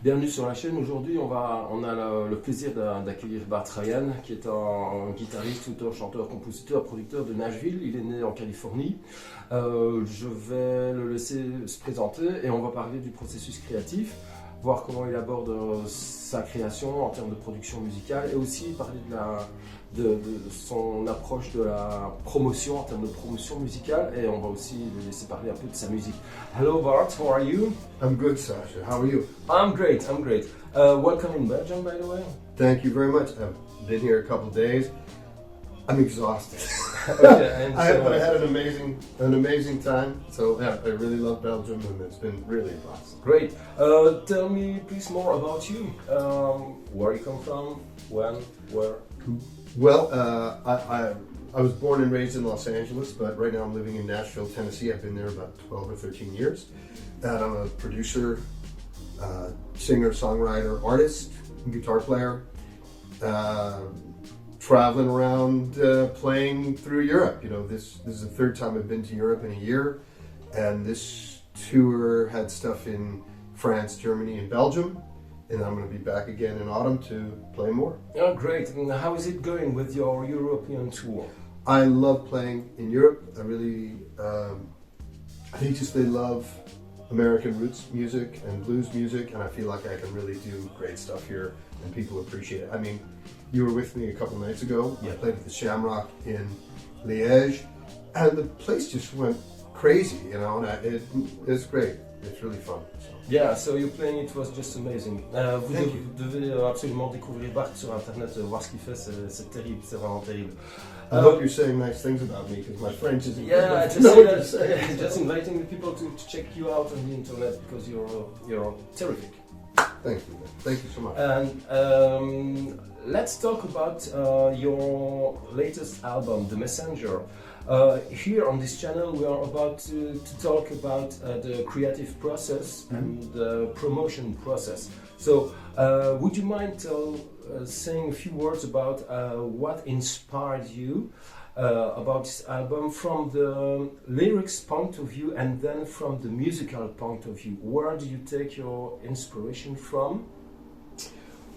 Bienvenue sur la chaîne. Aujourd'hui, on a le plaisir d'accueillir Bart Ryan, qui est un guitariste, auteur, chanteur, compositeur, producteur de Nashville. Il est né en Californie. Je vais le laisser se présenter et on va parler du processus créatif, voir comment il aborde sa création en termes de production musicale et aussi parler de son approche de la promotion en termes de promotion musicale, et on va aussi le laisser parler un peu de sa musique. Hello Bart, how are you? I'm good, Sasha. How are you? I'm great. Welcome in Belgium, by the way. Thank you very much. I've been here a couple of days. I'm exhausted. Okay, but I had an amazing time. So yeah, I really love Belgium, and it's been really a blast. Great. Tell me please more about you. Where you come from? When? Where? Well, I was born and raised in Los Angeles, but right now I'm living in Nashville, Tennessee. I've been there about 12 or 13 years. And I'm a producer, singer, songwriter, artist, guitar player. Traveling around, playing through Europe. You know, this is the third time I've been to Europe in a year, and this tour had stuff in France, Germany, and Belgium, and I'm going to be back again in autumn to play more. Oh, great. And how is it going with your European tour? I love playing in Europe. I really, I just they love American roots music and blues music, and I feel like I can really do great stuff here, and people appreciate it. I mean, you were with me a couple nights ago. Yeah. I played at the Shamrock in Liège, and the place just went crazy, you know, and it's great. It's really fun. So. Yeah, so you playing, it was just amazing. Vous devez absolument découvrir Bart sur internet, voir ce qu'il fait, c'est terrible, c'est vraiment terrible. I hope you're saying nice things about me, because my French isn't yeah, good. Just inviting the people to check you out on the internet, because you're terrific. Thank you so much. And let's talk about your latest album, The Messenger. Here on this channel we are about to talk about the creative process and the promotion process. So would you mind saying a few words about what inspired you about this album from the lyrics point of view and then from the musical point of view? Where do you take your inspiration from?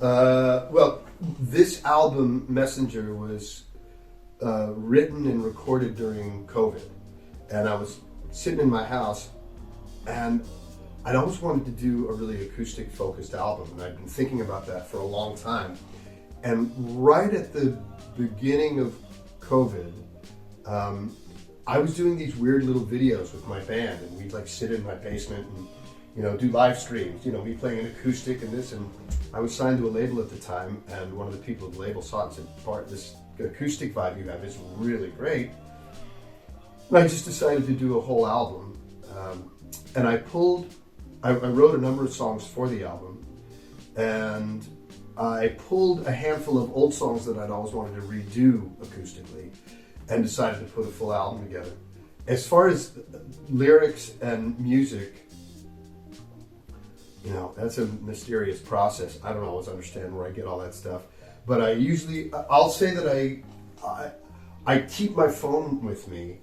Well, this album, Messenger, was written and recorded during COVID, and I was sitting in my house, and I'd always wanted to do a really acoustic focused album, and I'd been thinking about that for a long time. And right at the beginning of COVID, I was doing these weird little videos with my band, and we'd like sit in my basement and, you know, do live streams, you know, me playing an acoustic and this, and I was signed to a label at the time, and one of the people at the label saw it and said, Bart, this acoustic vibe you have is really great. And I just decided to do a whole album, and I wrote a number of songs for the album, and I pulled a handful of old songs that I'd always wanted to redo acoustically and decided to put a full album together. As far as lyrics and music, you know, that's a mysterious process. I don't always understand where I get all that stuff. But I'll say that I keep my phone with me,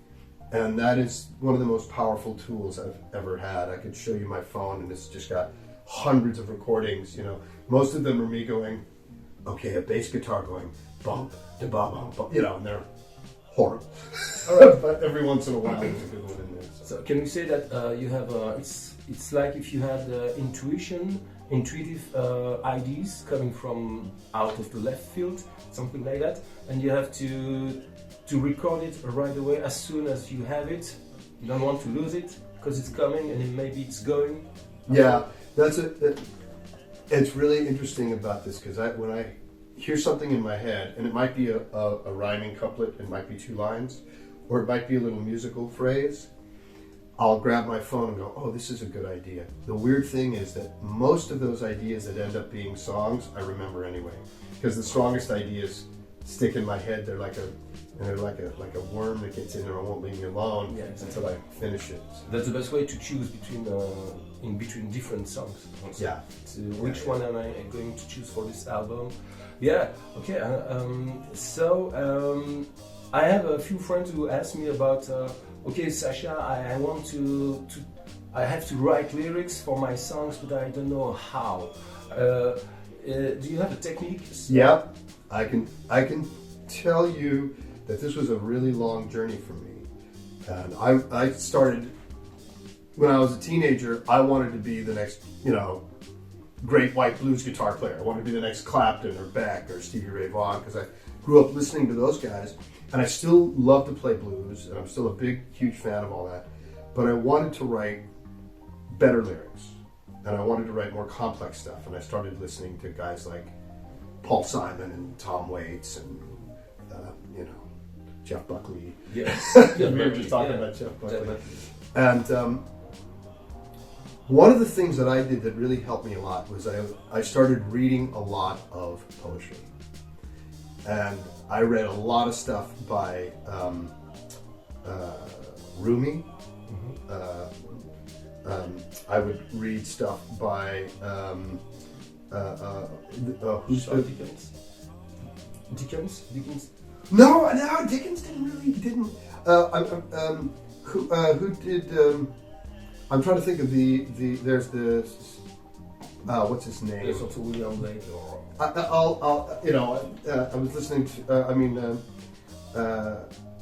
and that is one of the most powerful tools I've ever had. I could show you my phone, and it's just got hundreds of recordings, you know. Most of them are me going, okay, a bass guitar going, bump, da bum, bump, bump, you know, and they're horrible. All right, but every once in a while there's a good one in there. So can we say that you have it's like if you had intuitive ideas coming from out of the left field, something like that, and you have to record it right away as soon as you have it. You don't want to lose it because it's coming and maybe it's going. Yeah, it's really interesting about this, because when I hear something in my head, and it might be a rhyming couplet, it might be 2 lines, or it might be a little musical phrase, I'll grab my phone and go, oh, this is a good idea. The weird thing is that most of those ideas that end up being songs, I remember anyway, because the strongest ideas stick in my head. They're like a worm that gets in there and won't leave me alone until I finish it. That's the best way to choose between different songs. Also. Yeah. So which one am I going to choose for this album? Yeah. Okay. I have a few friends who ask me about. Okay, Sasha, I want to I have to write lyrics for my songs, but I don't know how. Do you have a technique? Yeah, I can tell you that this was a really long journey for me. And I started, when I was a teenager, I wanted to be the next, great white blues guitar player. I wanted to be the next Clapton or Beck or Stevie Ray Vaughan, because I grew up listening to those guys. And I still love to play blues, and I'm still a big, huge fan of all that. But I wanted to write better lyrics, and I wanted to write more complex stuff. And I started listening to guys like Paul Simon and Tom Waits and, Jeff Buckley. Yes. We were just talking about Jeff Buckley. And one of the things that I did that really helped me a lot was I started reading a lot of poetry. And I read a lot of stuff by Rumi. I would read stuff by Dickens. No, Dickens didn't. Who did? I'm trying to think of there's the. What's his name? There's also William Blake or. I was listening to.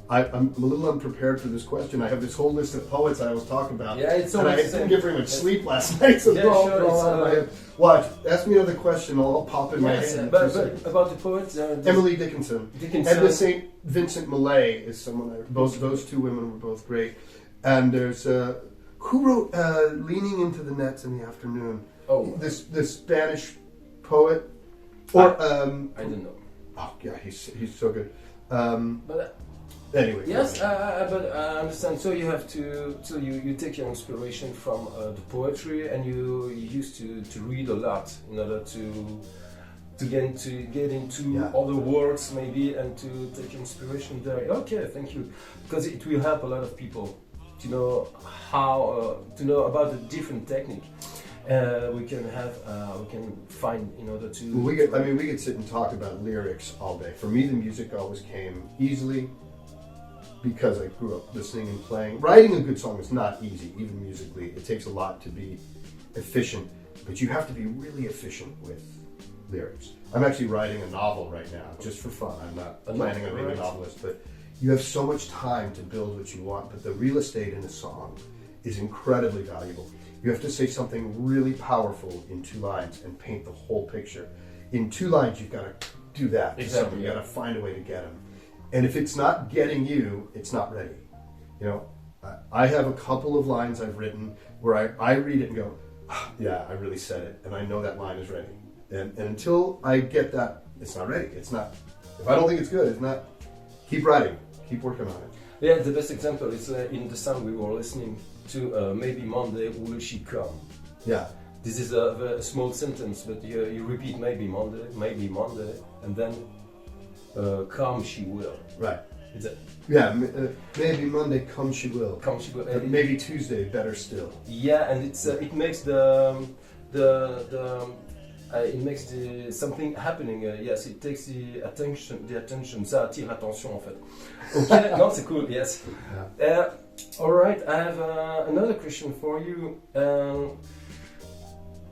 I'm a little unprepared for this question. I have this whole list of poets I always talk about. Yeah, it's and I didn't get very much sleep last night, so they're all out of my head. Watch, ask me another question, I'll pop in my head. But about the poets, Emily Dickinson. And the St. Vincent Millay is someone. Those two women were both great. And there's who wrote "Leaning into the Nets in the Afternoon"? Oh, this Spanish poet. Or I don't know. Oh yeah, he's so good. But. Anyway. Yes, but I understand. So you have to, you take your inspiration from the poetry, and you used to read a lot in order to get into other words maybe, and to take inspiration there. Okay, thank you, because it will help a lot of people to know how to know about the different technique. We can find in order to. We could sit and talk about lyrics all day. For me, the music always came easily. Because I grew up listening and playing. Writing a good song is not easy, even musically. It takes a lot to be efficient, but you have to be really efficient with lyrics. I'm actually writing a novel right now, just for fun. I'm not planning on being a novelist, but you have so much time to build what you want, but the real estate in a song is incredibly valuable. You have to say something really powerful in 2 lines and paint the whole picture. In 2 lines, you've got to do that. Exactly. You've got to find a way to get them. And if it's not getting you, it's not ready. I have a couple of lines I've written where I read it and go, yeah, I really said it, and I know that line is ready. And until I get that, it's not ready. It's not. If I don't think it's good, it's not. Keep writing. Keep working on it. Yeah, the best example is in the song we were listening to. Maybe Monday will she come? Yeah. This is a small sentence, but you repeat maybe Monday, and then. Come she will. Right. Is it? Yeah, maybe Monday come she will. Come she will. Maybe Tuesday, better still. Yeah, and it's it makes it makes something happening. Yes, it takes the attention. Ça attire l'attention en fait. Okay, no, c'est cool. Yes. Yeah. All right, I have another question for you.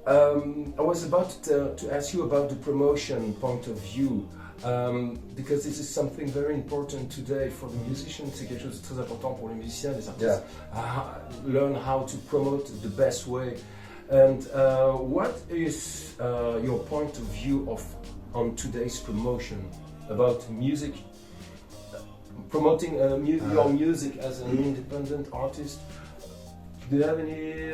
I was about to ask you about the promotion point of view. Because this is something very important today for the musicians. C'est quelque chose de très important pour les musiciens, les artistes. Learn how to promote the best way. And what is your point of view on today's promotion about music? Promoting your music as an independent artist. Do you have any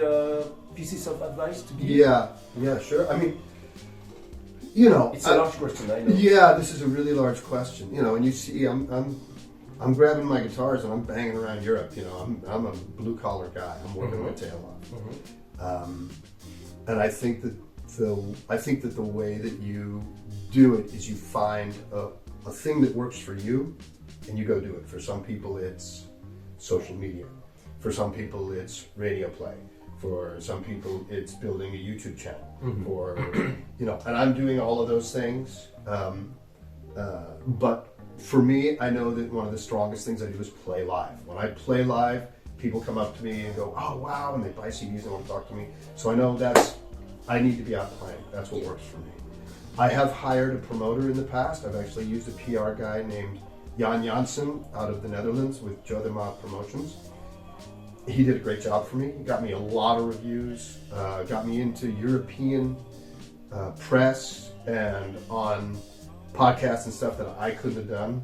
pieces of advice to give? Yeah, sure. I mean. It's a large question, I know. Yeah, this is a really large question. And you see, I'm grabbing my guitars and I'm banging around Europe. I'm a blue collar guy. I'm working my tail off. And I think that the way that you do it is you find a thing that works for you, and you go do it. For some people, it's social media. For some people, it's radio play. For some people, it's building a YouTube channel. Or, and I'm doing all of those things. But for me, I know that one of the strongest things I do is play live. When I play live, people come up to me and go, "Oh wow," and they buy CDs and want to talk to me. So I know I need to be out playing. That's what works for me. I have hired a promoter in the past. I've actually used a PR guy named Jan Janssen out of the Netherlands with Jodema Promotions. He did a great job for me. He got me a lot of reviews, got me into European press and on podcasts and stuff that I couldn't have done.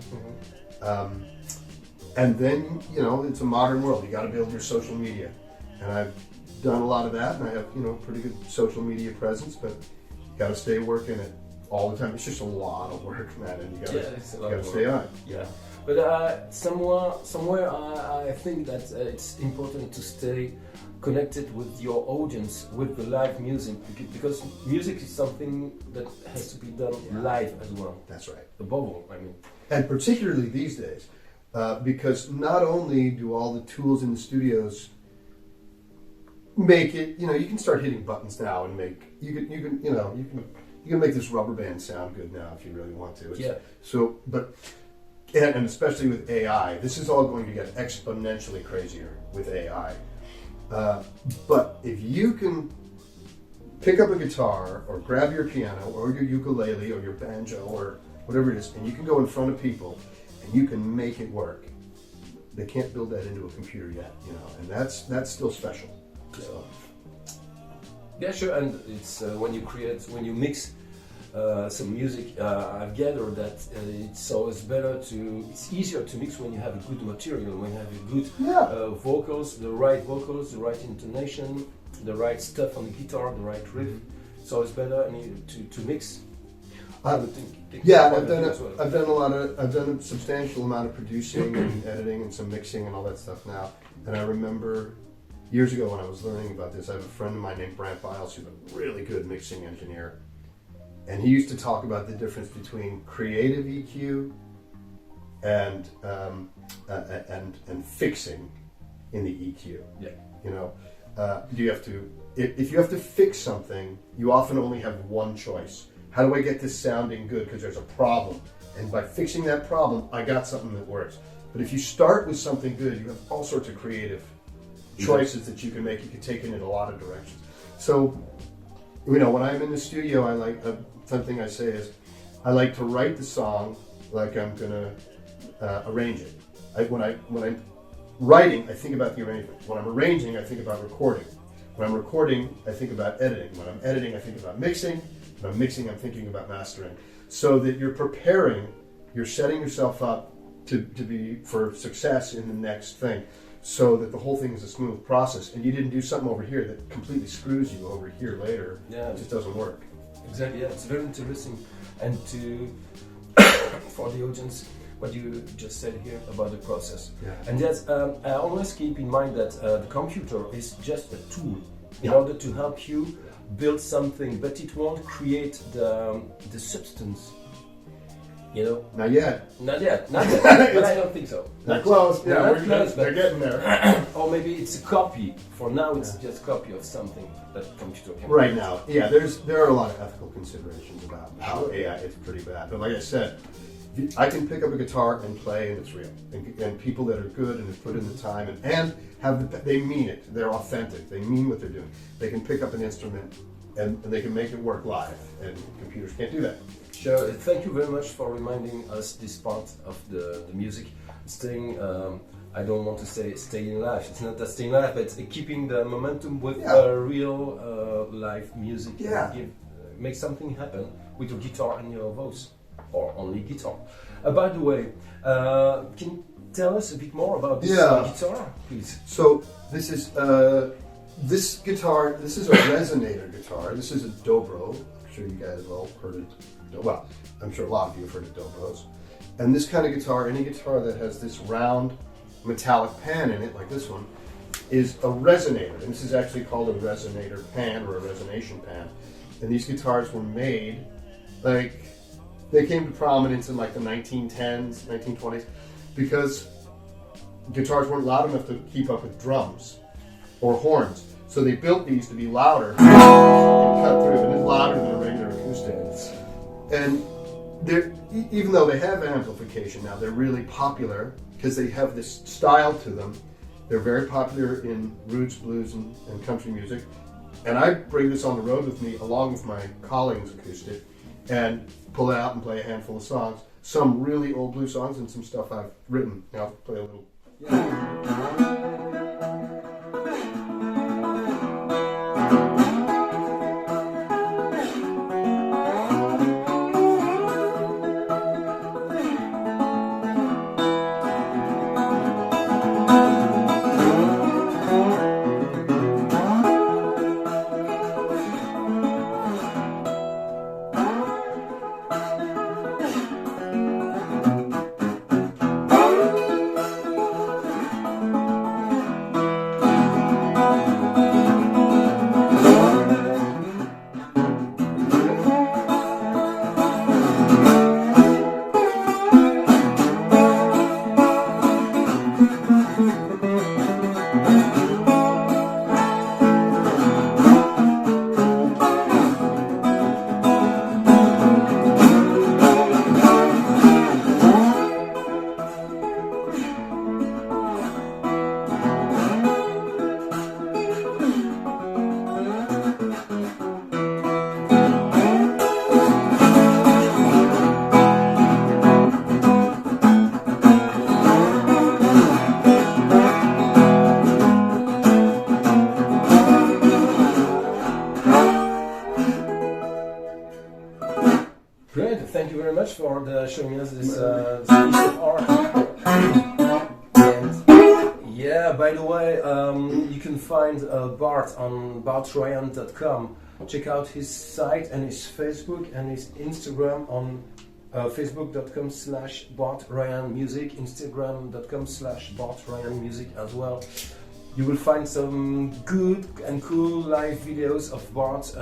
Mm-hmm. And then, it's a modern world. You got to build your social media. And I've done a lot of that, and I have, pretty good social media presence, but you got to stay working it all the time. It's just a lot of work, man, and you got to stay on it. Yeah. But somewhere I think that it's important to stay connected with your audience, with the live music, because music is something that has to be done live as well. That's right. Above all, I mean. And particularly these days, because not only do all the tools in the studios make it, you can start hitting buttons now and you can make this rubber band sound good now if you really want to. So, and especially with AI, this is all going to get exponentially crazier with AI. But if you can pick up a guitar or grab your piano or your ukulele or your banjo or whatever it is, and you can go in front of people and you can make it work, they can't build that into a computer yet, and that's still special. So. Yeah, sure, and it's when you mix some music, I've gathered that it's easier to mix when you have a good material, when you have a good vocals, the right intonation, the right stuff on the guitar, the right riff. So it's better to mix. I've done a substantial amount of producing and editing and some mixing and all that stuff now. And I remember years ago when I was learning about this, I have a friend of mine named Brant Biles who's a really good mixing engineer. And he used to talk about the difference between creative EQ and fixing in the EQ. Yeah. If you have to fix something, you often only have one choice. How do I get this sounding good? Because there's a problem. And by fixing that problem, I got something that works. But if you start with something good, you have all sorts of creative choices that you can make. You can take it in a lot of directions. So, when I'm in the studio, I like something I say is, I like to write the song like I'm gonna arrange it. When I'm writing, I think about the arrangement. When I'm arranging, I think about recording. When I'm recording, I think about editing. When I'm editing, I think about mixing. When I'm mixing, I'm thinking about mastering. So that you're setting yourself up to be for success in the next thing, so that the whole thing is a smooth process, and you didn't do something over here that completely screws you over here later. Yeah, it just doesn't work. Exactly. Yeah, it's very interesting, and for the audience, what you just said here about the process. Yeah. And that's I always keep in mind that the computer is just a tool in order to help you build something, but it won't create the substance. Not yet. But I don't think so. Not close. Yeah, they're getting there. Or maybe it's a copy. For now, it's just a copy of something that computer can. Right now, yeah. There are a lot of ethical considerations about how AI. It's pretty bad. But like I said, I can pick up a guitar and play, and it's real. And people that are good and have put in the time and they mean it. They're authentic. They mean what they're doing. They can pick up an instrument and they can make it work live. And computers can't do that. Sure. Thank you very much for reminding us this part of the music. Staying, I don't want to say staying alive. It's not that staying alive, but keeping the momentum with real live music. Yeah. Make something happen with your guitar and your voice, or only guitar. By the way, can you tell us a bit more about this guitar, please? So this is this guitar. This is a Resonator guitar. This is a dobro. I'm sure you guys have all heard it. Well, I'm sure a lot of you have heard of dobros. And this kind of guitar, any guitar that has this round metallic pan in it, like this one, is a resonator. And this is actually called a resonator pan or a resonation pan. And these guitars were made, they came to prominence in the 1910s, 1920s, because guitars weren't loud enough to keep up with drums or horns. So they built these to be louder and cut through, and it's louder than a regular acoustic. And even though they have amplification now, they're really popular because they have this style to them They're very popular in roots, blues, and country music. And I bring this on the road with me along with my Collings acoustic and pull it out and play a handful of songs. Some really old blues songs and some stuff I've written. Now I'll play a little. For showing us this piece of art. And yeah, by the way, you can find Bart on bartryan.com. Check out his site and his Facebook and his Instagram on facebook.com/Bart Ryan Music, instagram.com/Bart Ryan Music as well. You will find some good and cool live videos of Bart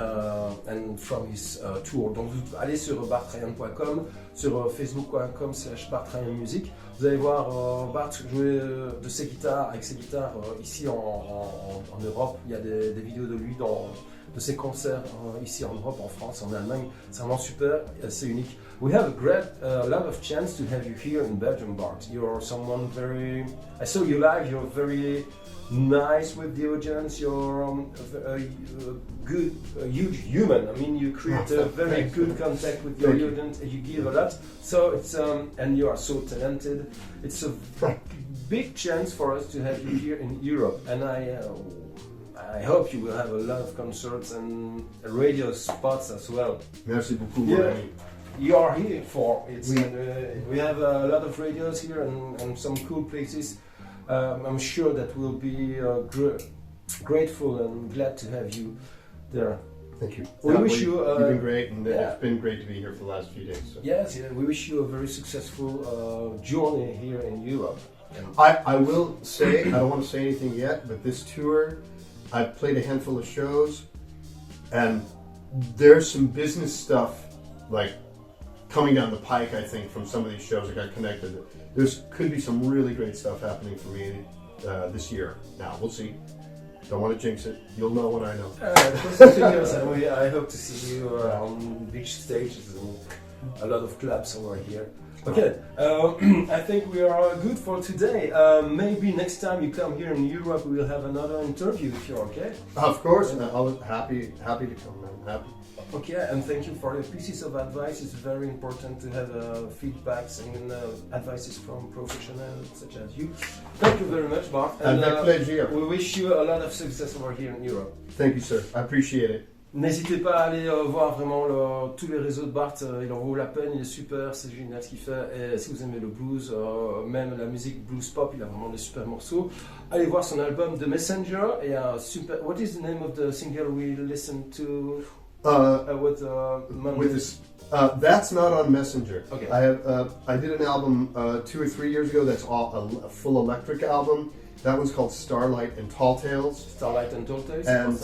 and from his tour. Donc allez sur bartryan.com, sur facebook.com/Bart Ryan Music. Vous allez voir Bart jouer de ses guitares, avec ses guitares ici en Europe. Il y a des vidéos de lui de ses concerts ici en Europe, en France, en Allemagne. C'est vraiment super, c'est unique. We have a great lot of chance to have you here in Belgium, Bart. You're someone very... I saw you live, you're very nice with the audience, you're a good, a huge human. I mean, you create a very good contact with your audience and you give a lot. So it's, and you are so talented. It's a big chance for us to have you here in Europe. And I hope you will have a lot of concerts and radio spots as well. Merci beaucoup. Yeah. You are here for it. We have a lot of radios here and some cool places. I'm sure that we'll be grateful and glad to have you there. Thank you. We wish you. You've been great, and it's been great to be here for the last few days. So. Yes, we wish you a very successful journey here in Europe. I will say, I don't want to say anything yet, but this tour, I've played a handful of shows, and there's some business stuff like coming down the pike, I think, from some of these shows that got connected. Could be some really great stuff happening for me this year. Now, we'll see. Don't want to jinx it. You'll know when I know. I hope to see you on big stages and a lot of clubs over here. Okay, I think we are good for today. Maybe next time you come here in Europe, we will have another interview if you're okay. Of course, I'm happy to come. I'm happy. Okay, and thank you for the pieces of advice. It's very important to have feedbacks and advices from professionals such as you. Thank you very much, Bart. And we wish you a lot of success over here in Europe. Thank you, sir. I appreciate it. N'hésitez pas à aller voir vraiment tous les réseaux de Bart, il en vaut la peine, il est super, c'est génial ce qu'il fait. Et si vous aimez le blues, même la musique blues pop, il a vraiment des super morceaux. Allez voir son album The Messenger et un super. What is the name of the single we listened to? With this, that's not on Messenger. Okay. I did an album 2 or 3 years ago. That's a full electric album. That one's called Starlight and Tall Tales. Starlight and Tall Tales. And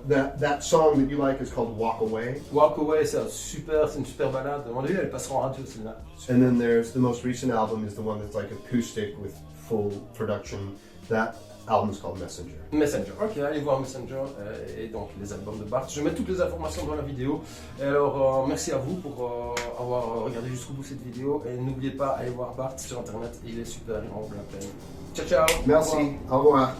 that song that you like is called Walk Away. Walk Away, c'est une super balade. À mon avis, elle passera en radio celle-là. And then there's the most recent album is the one that's like acoustic with full production. That album is called Messenger. Messenger, ok, allez voir Messenger et donc les albums de Bart. Je mets toutes les informations dans la vidéo. Et alors, merci à vous pour avoir regardé jusqu'au bout cette vidéo. Et n'oubliez pas, allez voir Bart sur internet, il est super, il en vaut la peine. Ciao, ciao. Merci, au revoir.